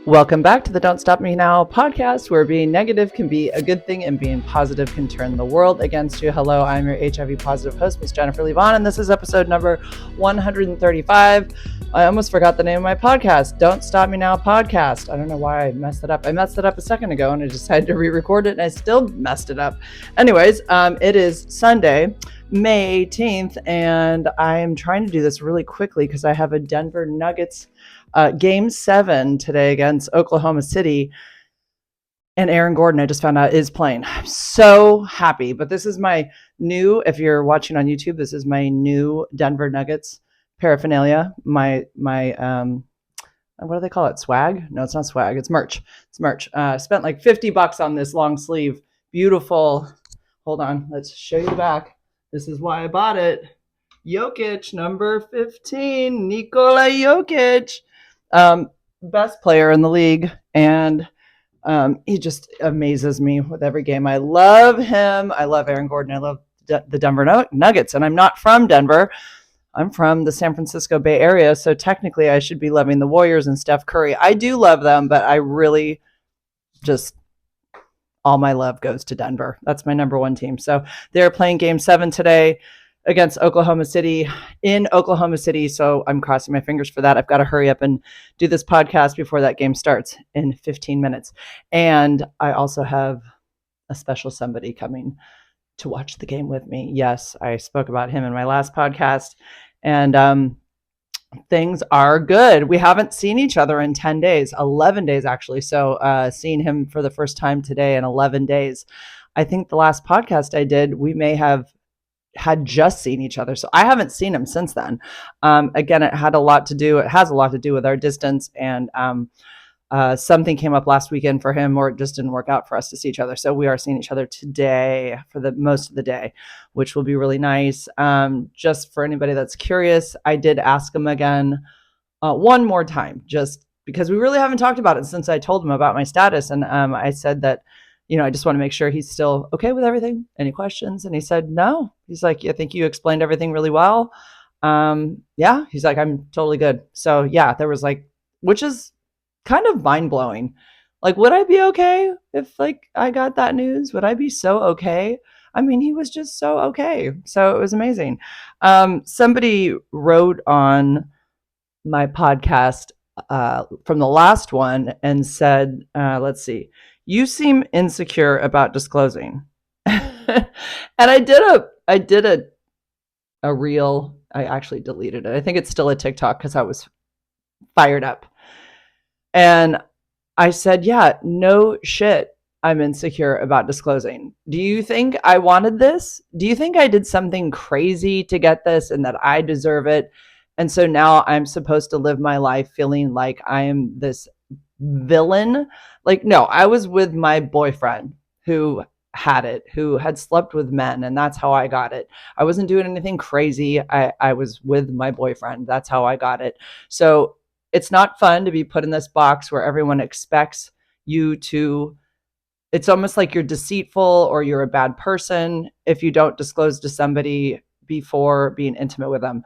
Welcome back to the Don't Stop Me Now podcast, where being negative can be a good thing and being positive can turn the world against you. Hello, I'm your HIV positive host, Ms. Jennifer Leigh, and this is episode number 135. I almost forgot the name of my podcast, Don't Stop Me Now podcast. I don't know why I messed it up. I messed it up a second ago and I decided to re-record it and I still messed it up. Anyways, it is Sunday, May 18th, and I am trying to do this really quickly because I have a Denver Nuggets Game 7 today against Oklahoma City. And Aaron Gordon, I just found out, is playing. I'm so happy. But this is my new, if you're watching on YouTube, this is my new Denver Nuggets paraphernalia. My what do they call it? Swag? No, it's not swag. It's merch. It's merch. Spent like $50 on this long sleeve. Beautiful. Hold on. Let's show you the back. This is why I bought it. Jokic, number 15. Nikola Jokic. Best player in the league, and he just amazes me with every game. I love him. I love Aaron Gordon. I love the Denver Nuggets, and I'm not from Denver. I'm from the San Francisco Bay Area, so technically I should be loving the Warriors and Steph Curry. I do love them, but I really just, all my love goes to Denver. That's my number one team. So they're playing Game 7 today against Oklahoma City in Oklahoma City. So I'm crossing my fingers for that. I've got to hurry up and do this podcast before that game starts in 15 minutes. And I also have a special somebody coming to watch the game with me. Yes, I spoke about him in my last podcast, and things are good. We haven't seen each other in 10 days, 11 days actually. So seeing him for the first time today in 11 days. I think the last podcast I did, we may have had just seen each other. So I haven't seen him since then. Again, it has a lot to do with our distance. And something came up last weekend for him, or it just didn't work out for us to see each other. So we are seeing each other today for the most of the day, which will be really nice. Just for anybody that's curious, I did ask him again one more time, just because we really haven't talked about it since I told him about my status. And I said that, I just want to make sure he's still okay with everything. Any questions? And he said, no. He's like, I think you explained everything really well. Yeah. He's like, I'm totally good. So yeah, there was like, which is kind of mind blowing. Like, would I be okay if like I got that news? Would I be so okay? I mean, he was just so okay. So it was amazing. Somebody wrote on my podcast from the last one and said, let's see, you seem insecure about disclosing. And I did a reel. I actually deleted it. I think it's still a TikTok because I was fired up. And I said, yeah, no shit. I'm insecure about disclosing. Do you think I wanted this? Do you think I did something crazy to get this and that I deserve it? And so now I'm supposed to live my life feeling like I am this villain? Like, no, I was with my boyfriend who had slept with men, and that's how I got it. I wasn't doing anything crazy. I was with my boyfriend. That's how I got it. So it's not fun to be put in this box where everyone expects you to, it's almost like you're deceitful or you're a bad person if you don't disclose to somebody before being intimate with them.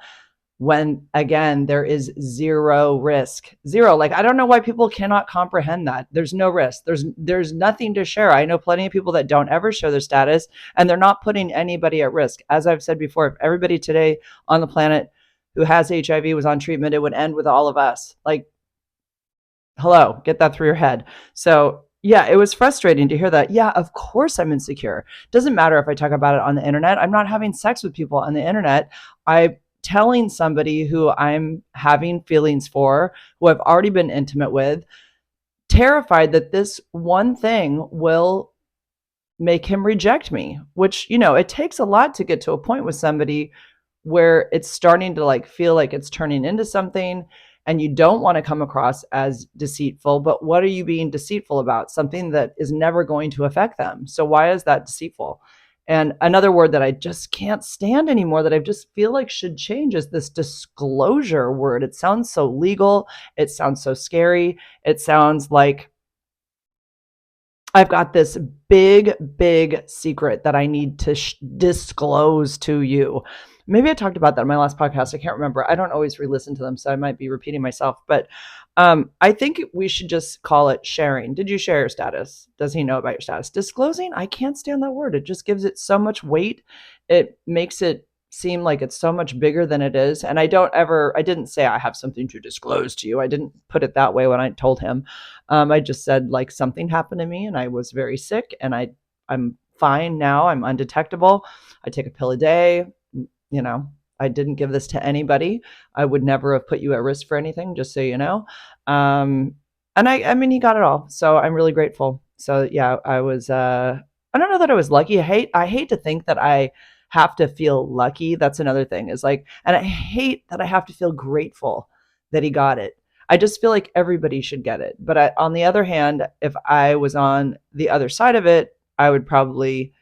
When again, there is zero risk. Zero. Like, I don't know why people cannot comprehend that. There's no risk. There's nothing to share. I know plenty of people that don't ever share their status, and they're not putting anybody at risk. As I've said before, if everybody today on the planet who has HIV was on treatment, it would end with all of us. Like, hello, get that through your head. So yeah, it was frustrating to hear that. Yeah, of course I'm insecure. Doesn't matter if I talk about it on the internet. I'm not having sex with people on the internet. I'm telling somebody who I'm having feelings for, who I've already been intimate with, terrified that this one thing will make him reject me, which, it takes a lot to get to a point with somebody where it's starting to like feel like it's turning into something, and you don't want to come across as deceitful. But what are you being deceitful about? Something that is never going to affect them. So why is that deceitful? And another word that I just can't stand anymore, that I just feel like should change, is this disclosure word. It sounds so legal. It sounds so scary. It sounds like I've got this big, big secret that I need to disclose to you. Maybe I talked about that in my last podcast. I can't remember. I don't always re-listen to them, so I might be repeating myself. But I think we should just call it sharing. Did you share your status? Does he know about your status? Disclosing? I can't stand that word. It just gives it so much weight. It makes it seem like it's so much bigger than it is. And I didn't say I have something to disclose to you. I didn't put it that way when I told him. I just said like something happened to me and I was very sick and I'm fine now. I'm undetectable. I take a pill a day. You know, I didn't give this to anybody. I would never have put you at risk for anything, just so you know. And I mean, he got it all. So I'm really grateful. So yeah, I don't know that I was lucky. I hate to think that I have to feel lucky. That's another thing is like, and I hate that I have to feel grateful that he got it. I just feel like everybody should get it. But on the other hand, if I was on the other side of it, I would probably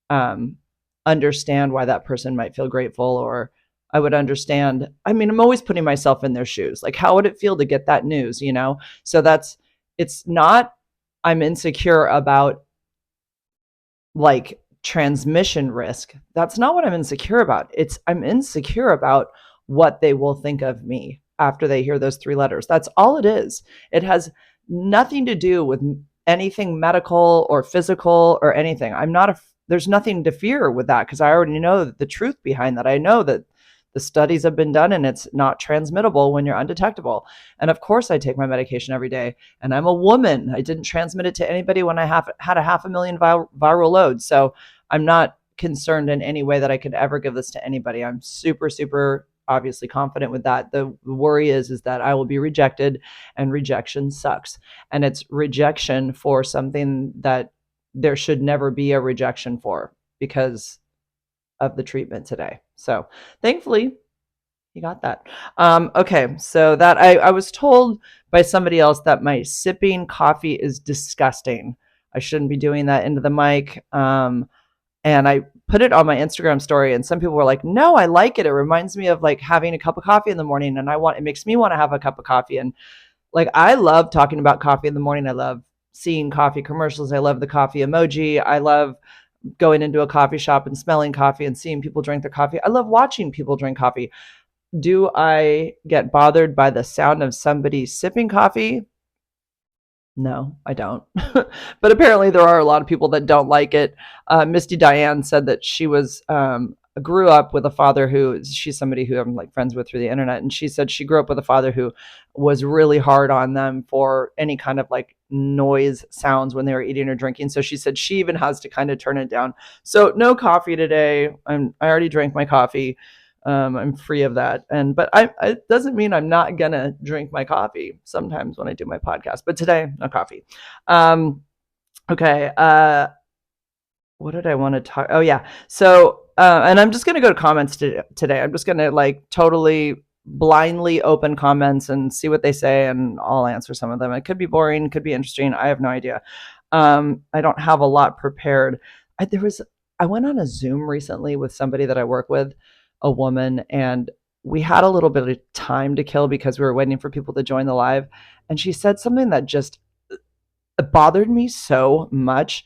um, understand why that person might feel grateful, or I would understand. I mean, I'm always putting myself in their shoes. Like, how would it feel to get that news, you know? So it's not, I'm insecure about like transmission risk. That's not what I'm insecure about. I'm insecure about what they will think of me after they hear those three letters. That's all it is. It has nothing to do with anything medical or physical or anything. There's nothing to fear with that because I already know the truth behind that. I know that the studies have been done and it's not transmittable when you're undetectable. And of course I take my medication every day and I'm a woman. I didn't transmit it to anybody when I had a 500,000 viral load. So I'm not concerned in any way that I could ever give this to anybody. I'm super, super obviously confident with that. The worry is that I will be rejected, and rejection sucks. And it's rejection for something that there should never be a rejection for because of the treatment today. So thankfully you got that. Okay. So that I was told by somebody else that my sipping coffee is disgusting. I shouldn't be doing that into the mic. And I put it on my Instagram story and some people were like, no, I like it. It reminds me of like having a cup of coffee in the morning and it makes me want to have a cup of coffee. And like, I love talking about coffee in the morning. I love seeing coffee commercials. I love the coffee emoji. I love going into a coffee shop and smelling coffee and seeing people drink their coffee. I love watching people drink coffee. Do I get bothered by the sound of somebody sipping coffee? No, I don't. But apparently there are a lot of people that don't like it. Misty Diane said that she grew up with a father she's somebody who I'm like friends with through the internet. And she said she grew up with a father who was really hard on them for any kind of like noise sounds when they were eating or drinking. So she said she even has to kind of turn it down. So no coffee today. I already drank my coffee. I'm free of that. But it doesn't mean I'm not gonna drink my coffee sometimes when I do my podcast, but today, no coffee. Okay. What did I want to talk? Oh yeah. So, and I'm just going to go to comments today. I'm just going to like totally blindly open comments and see what they say. And I'll answer some of them. It could be boring, could be interesting. I have no idea. I don't have a lot prepared. I went on a Zoom recently with somebody that I work with, a woman, and we had a little bit of time to kill because we were waiting for people to join the live. And she said something that just bothered me so much.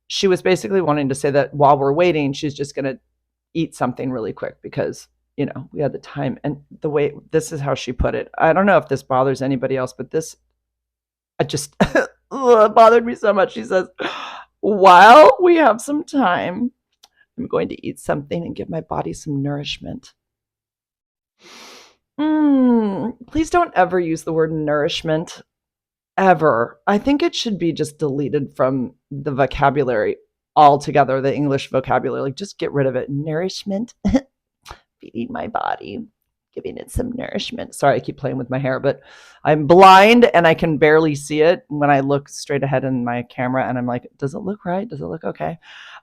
She was basically wanting to say that while we're waiting, she's just going to eat something really quick because, we had the time. And this is how she put it. I don't know if this bothers anybody else, but it just it bothered me so much. She says, while we have some time, I'm going to eat something and give my body some nourishment. Please don't ever use the word nourishment. Ever. I think it should be just deleted from the vocabulary altogether, the English vocabulary. Like, just get rid of it. Nourishment. Feeding my body, giving it some nourishment. Sorry, I keep playing with my hair, but I'm blind and I can barely see it when I look straight ahead in my camera and I'm like, does it look right? Does it look okay?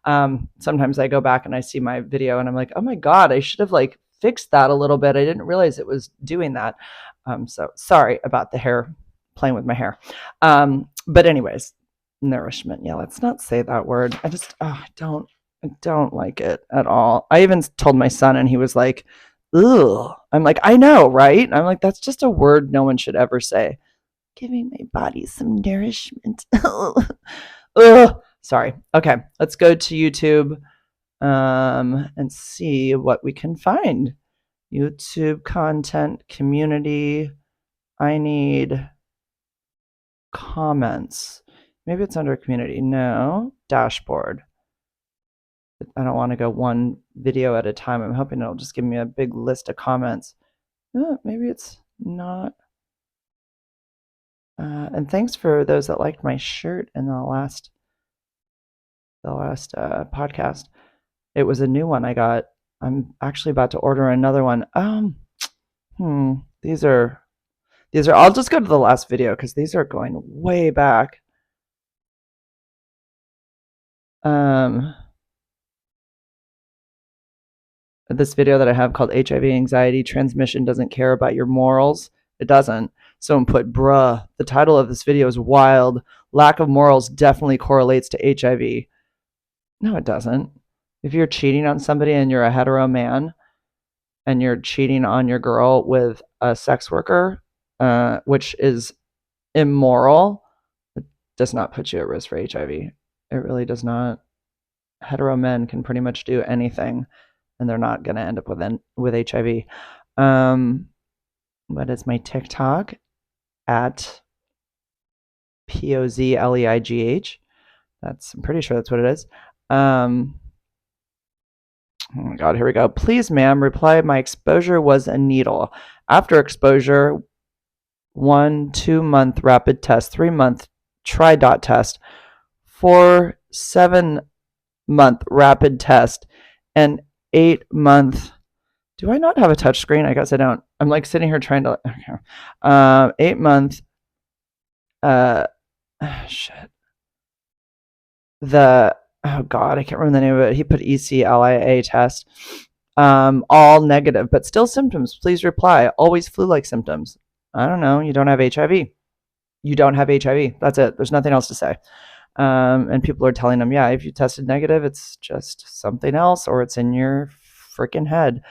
Sometimes I go back and I see my video and I'm like, oh my God, I should have like fixed that a little bit. I didn't realize it was doing that. So sorry about the hair, playing with my hair. But anyways, nourishment. Yeah, let's not say that word. I don't like it at all. I even told my son and he was like, ugh. I'm like, I know, right? I'm like, that's just a word no one should ever say. Giving my body some nourishment. Ugh. Sorry. Okay, let's go to YouTube and see what we can find. YouTube content, community. I need comments. Maybe it's under community. No, dashboard. I don't want to go one video at a time. I'm hoping it'll just give me a big list of comments. Maybe it's not. And thanks for those that liked my shirt in the last podcast. It was a new one I got. I'm actually about to order another one. These are. I'll just go to the last video because these are going way back. This video that I have called HIV Anxiety Transmission Doesn't Care About Your Morals. It doesn't. Someone put, bruh, the title of this video is wild. Lack of morals definitely correlates to HIV. No, it doesn't. If you're cheating on somebody and you're a hetero man and you're cheating on your girl with a sex worker, which is immoral, it does not put you at risk for HIV. It really does not. Hetero men can pretty much do anything and they're not going to end up with HIV. What is my TikTok? At POZLEIGH. I'm pretty sure that's what it is. Oh my God, here we go. Please, ma'am, reply. My exposure was a needle. After exposure, 1-2 month rapid test, 3 month tri-dot test, 4-7 month rapid test, and 8 month. Do I not have a touch screen? I guess I don't. I'm like sitting here trying to. Okay. 8 month. Shit. Oh God, I can't remember the name of it. He put ECLIA test. All negative, but still symptoms. Please reply. Always flu-like symptoms. I don't know. You don't have HIV. You don't have HIV. That's it. There's nothing else to say. And people are telling them, yeah, if you tested negative, it's just something else, or it's in your freaking head.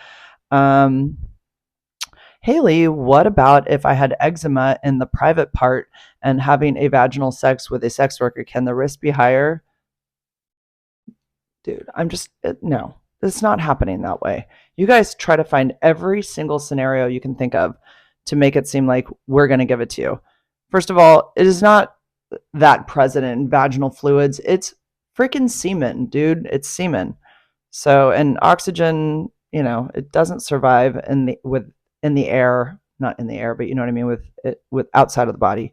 Haley, what about if I had eczema in the private part and having a vaginal sex with a sex worker? Can the risk be higher? Dude, no, it's not happening that way. You guys try to find every single scenario you can think of to make it seem like we're going to give it to you. First of all, it is not that present in vaginal fluids. It's freaking semen, dude. It's semen. So, and oxygen, it doesn't survive in the air, not in the air, but you know what I mean, with outside of the body.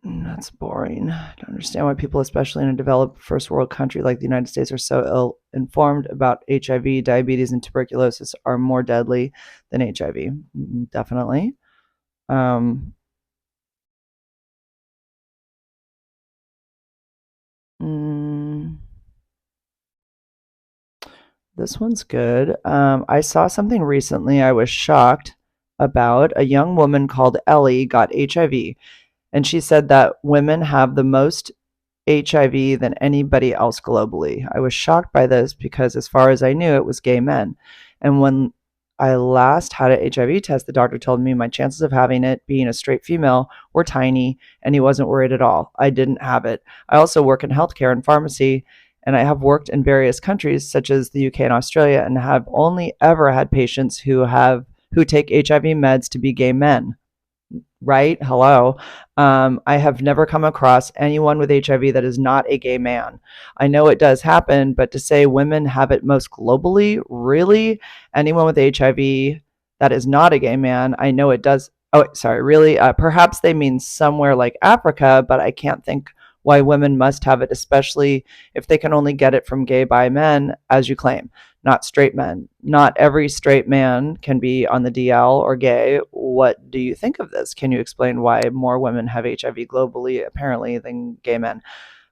That's boring. I don't understand why people, especially in a developed first world country like the United States, are so ill-informed about HIV. Diabetes and tuberculosis are more deadly than HIV. Definitely. This one's good. I saw something recently I was shocked about. A young woman called Ellie got HIV, and she said that women have the most HIV than anybody else globally. I was shocked by this because, as far as I knew, it was gay men. And when I last had an HIV test, the doctor told me my chances of having it, being a straight female, were tiny, and he wasn't worried at all. I didn't have it. I also work in healthcare and pharmacy, and I have worked in various countries such as the UK and Australia, and have only ever had patients who take HIV meds to be gay men. Right? Hello. I have never come across anyone with HIV that is not a gay man. I know it does happen, but to say women have it most globally, really? Anyone with HIV that is not a gay man, I know it does. Oh, sorry, really? Perhaps they mean somewhere like Africa, but I can't think why women must have it, especially if they can only get it from gay bi men, as you claim, not straight men. Not every straight man can be on the DL or gay. What do you think of this? Can you explain why more women have HIV globally, apparently, than gay men?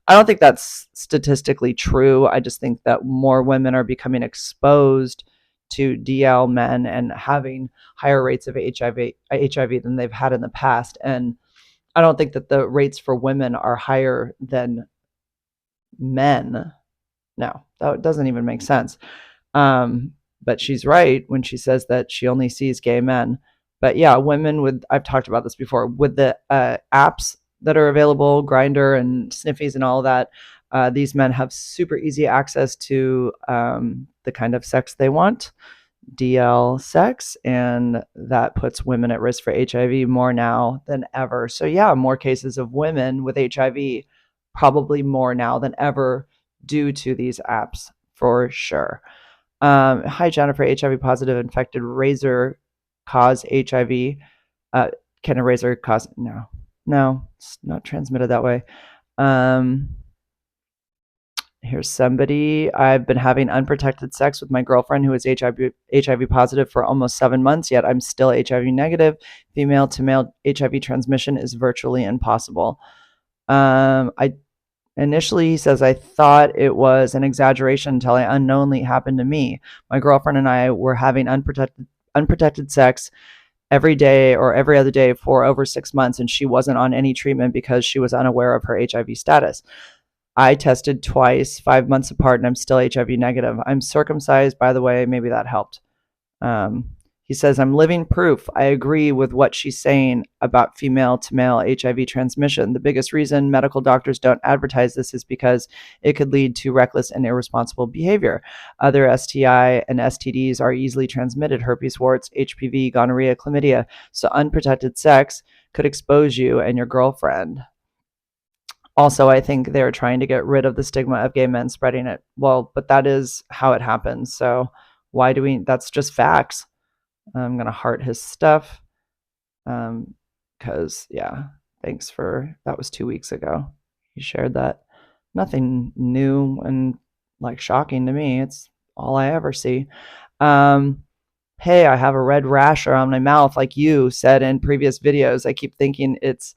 I don't think that's statistically true. I just think that more women are becoming exposed to DL men and having higher rates of HIV than they've had in the past. And I don't think that the rates for women are higher than men. No, that doesn't even make sense. But she's right when she says that she only sees gay men. But yeah, women I've talked about this before, with the apps that are available, Grindr and Sniffies and all of that, these men have super easy access to the kind of sex they want. DL sex, and that puts women at risk for HIV more now than ever. So yeah, more cases of women with HIV, probably more now than ever due to these apps for sure. Hi, Jennifer. HIV positive infected razor cause HIV. Can a razor cause? No, it's not transmitted that way. Here's somebody. I've been having unprotected sex with my girlfriend who is HIV positive for almost 7 months, yet I'm still HIV negative. Female to male HIV transmission is virtually impossible. I Initially, he says, I thought it was an exaggeration until it unknowingly happened to me. My girlfriend and I were having unprotected sex every day or every other day for over 6 months, and she wasn't on any treatment because she was unaware of her HIV status. I tested twice, 5 months apart, and I'm still HIV negative. I'm circumcised, by the way. Maybe that helped. Um, he says, I'm living proof. I agree with what she's saying about female to male HIV transmission. The biggest reason medical doctors don't advertise this is because it could lead to reckless and irresponsible behavior. Other STI and STDs are easily transmitted: herpes, warts, HPV, gonorrhea, chlamydia. So unprotected sex could expose you and your girlfriend. Also, I think they're trying to get rid of the stigma of gay men spreading it. Well, but that is how it happens. So why do we? That's just facts. I'm gonna heart his stuff. Because yeah, thanks for that. Was 2 weeks ago. He shared that. Nothing new and like shocking to me. It's all I ever see. Hey, I have a red rash around my mouth, like you said in previous videos. I keep thinking it's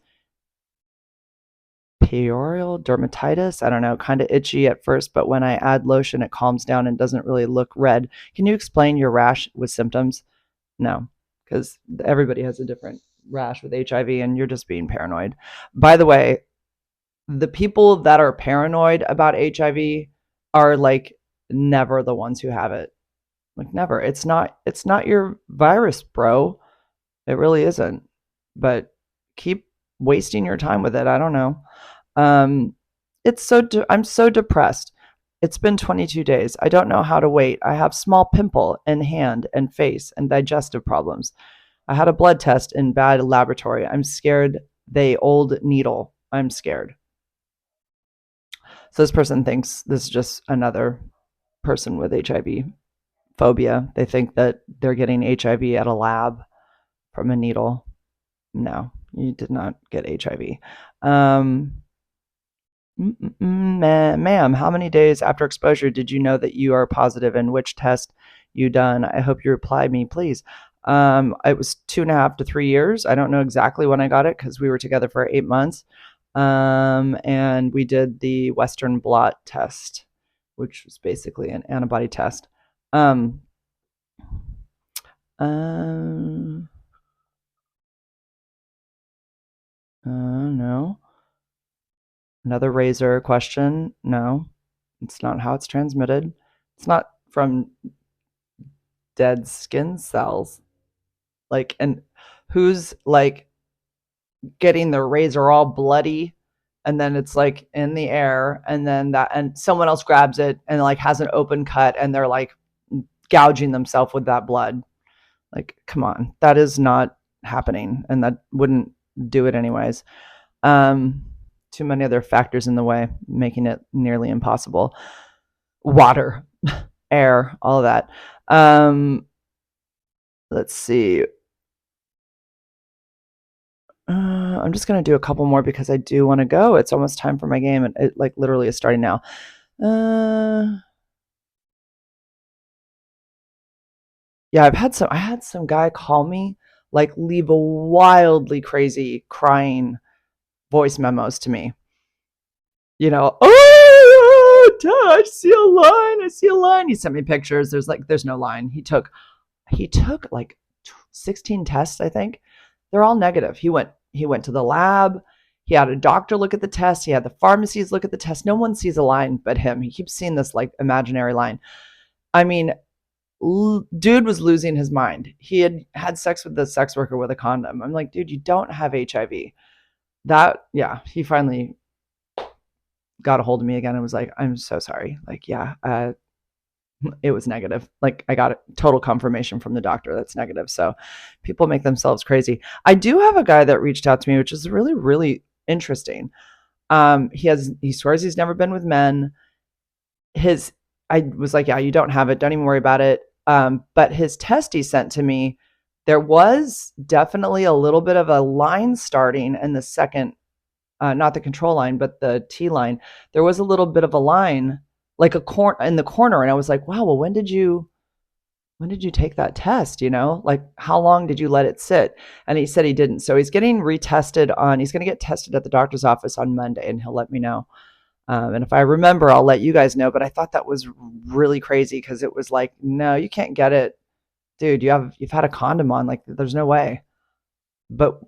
perioral dermatitis. I don't know, kind of itchy at first, but when I add lotion, it calms down and doesn't really look red. Can you explain your rash with symptoms? No, because everybody has a different rash with HIV and you're just being paranoid. By the way, the people that are paranoid about HIV are like never the ones who have it. Like never. It's not your virus, bro. It really isn't. But keep wasting your time with it. I don't know. Um, I'm so depressed. It's been 22 days. I don't know how to wait. I have small pimple in hand and face and digestive problems. I had a blood test in bad laboratory. I'm scared. They old needle. I'm scared. So this person thinks this is just another person with HIV phobia. They think that they're getting HIV at a lab from a needle. No, you did not get HIV. Ma'am, how many days after exposure did you know that you are positive, and which test you done? I hope you reply me, please. It was 2.5 to 3 years. I don't know exactly when I got it because we were together for 8 months. And we did the Western blot test, which was basically an antibody test. Um, no. Another razor question. No, it's not how it's transmitted. It's not from dead skin cells. Like, and who's like getting the razor all bloody and then it's like in the air and then that and someone else grabs it and like has an open cut and they're like gouging themselves with that blood. Like, come on, that is not happening and that wouldn't do it anyways. Too many other factors in the way, making it nearly impossible. Water, air, all of that. Let's see. I'm just gonna do a couple more because I do want to go. It's almost time for my game, and it like literally is starting now. Yeah, I had some guy call me, like leave a wildly crazy crying voice memos to me. Oh, I see a line. I see a line. He sent me pictures. There's no line. He took like 16 tests, I think. They're all negative. He went to the lab. He had a doctor look at the test. He had the pharmacies look at the test. No one sees a line but him. He keeps seeing this like imaginary line. I mean, dude was losing his mind. He had sex with the sex worker with a condom. I'm like, dude, you don't have HIV. Yeah, he finally got a hold of me again and was like, I'm so sorry. Like, yeah, it was negative. Like I got a total confirmation from the doctor that's negative. So people make themselves crazy. I do have a guy that reached out to me, which is really, really interesting. He swears he's never been with men. I was like, yeah, you don't have it. Don't even worry about it. But his test he sent to me, there was definitely a little bit of a line starting in the second, not the control line, but the T line. There was a little bit of a line, like in the corner. And I was like, wow, well, when did you take that test? Like how long did you let it sit? And he said he didn't. So he's getting retested he's going to get tested at the doctor's office on Monday, and he'll let me know. And if I remember, I'll let you guys know. But I thought that was really crazy because it was like, no, you can't get it, dude. You've had a condom on. Like, there's no way. But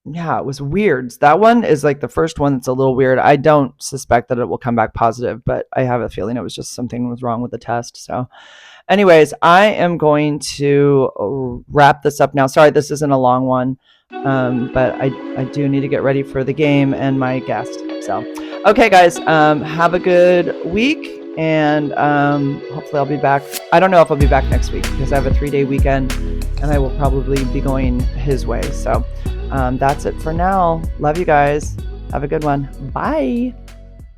yeah, it was weird. That one is like the first one that's a little weird. I don't suspect that it will come back positive, but I have a feeling it was just something was wrong with the test. So, anyways, I am going to wrap this up now. Sorry, this isn't a long one, but I do need to get ready for the game and my guest. So. Okay, guys, have a good week, and hopefully I'll be back. I don't know if I'll be back next week because I have a 3-day weekend, and I will probably be going his way. So that's it for now. Love you guys. Have a good one. Bye.